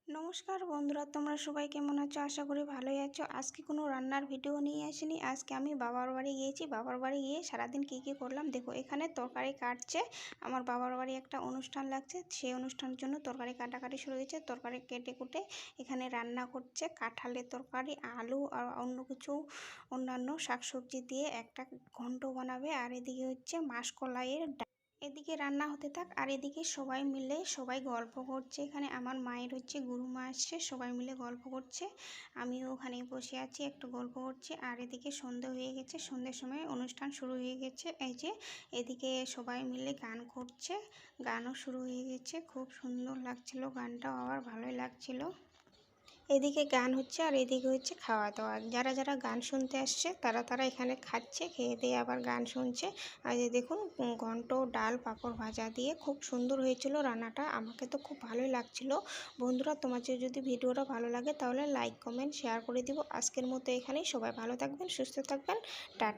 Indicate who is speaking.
Speaker 1: নমস্কার বন্ধুরা, তোমরা সবাই কেমন আছো? আশা করি ভালোই আছো। আজকে কোনো রান্নার ভিডিও নিয়ে আসিনি। আজকে আমি বাবার বাড়ি গিয়েছি। বাবার বাড়ি গিয়ে সারাদিন কী কী করলাম দেখো। এখানে তরকারি কাটছে, আমার বাবার বাড়ি একটা অনুষ্ঠান লাগছে, সেই অনুষ্ঠানের জন্য তরকারি কাটাকাটি শুরু হয়েছে। তরকারি কেটে কুটে এখানে রান্না করছে কাঁঠালের তরকারি, আলু আর অন্য কিছু অন্যান্য শাকসবজি দিয়ে একটা ঘন্ট বানাবে। আর এদিকে হচ্ছে মাসকলাইয়ের ডাল। এদিকে রান্না হতে থাক আর এদিকে সবাই গল্প করছে। এখানে আমার মায়ের হচ্ছে গুরুমা আসছে, সবাই মিলে গল্প করছে। আমিও ওখানে বসে আছি, একটু গল্প করছি। আর এদিকে সন্ধে হয়ে গেছে, সন্ধ্যের সময় অনুষ্ঠান শুরু হয়ে গেছে। এই যে এদিকে সবাই মিলে গান করছে, গানও শুরু হয়ে গেছে। খুব সুন্দর লাগছিল, গানটাও আবার ভালোই লাগছিল। এদিকে গান হচ্ছে আর এদিকে হচ্ছে খাওয়া দাওয়া। যারা যারা গান শুনতে আসছে তারা এখানে খাচ্ছে, খেয়ে দিয়ে আবার গান শুনছে। আর এই দেখুন, ঘন্ট, ডাল, পাঁপড় ভাজা দিয়ে খুব সুন্দর হয়েছিল রান্নাটা। আমাকে তো খুব ভালোই লাগছিল। বন্ধুরা, তোমাদের যদি ভিডিওটা ভালো লাগে তাহলে লাইক, কমেন্ট, শেয়ার করে দিব। আজকের মতো এখানেই। সবাই ভালো থাকবেন, সুস্থ থাকবেন। টাটা।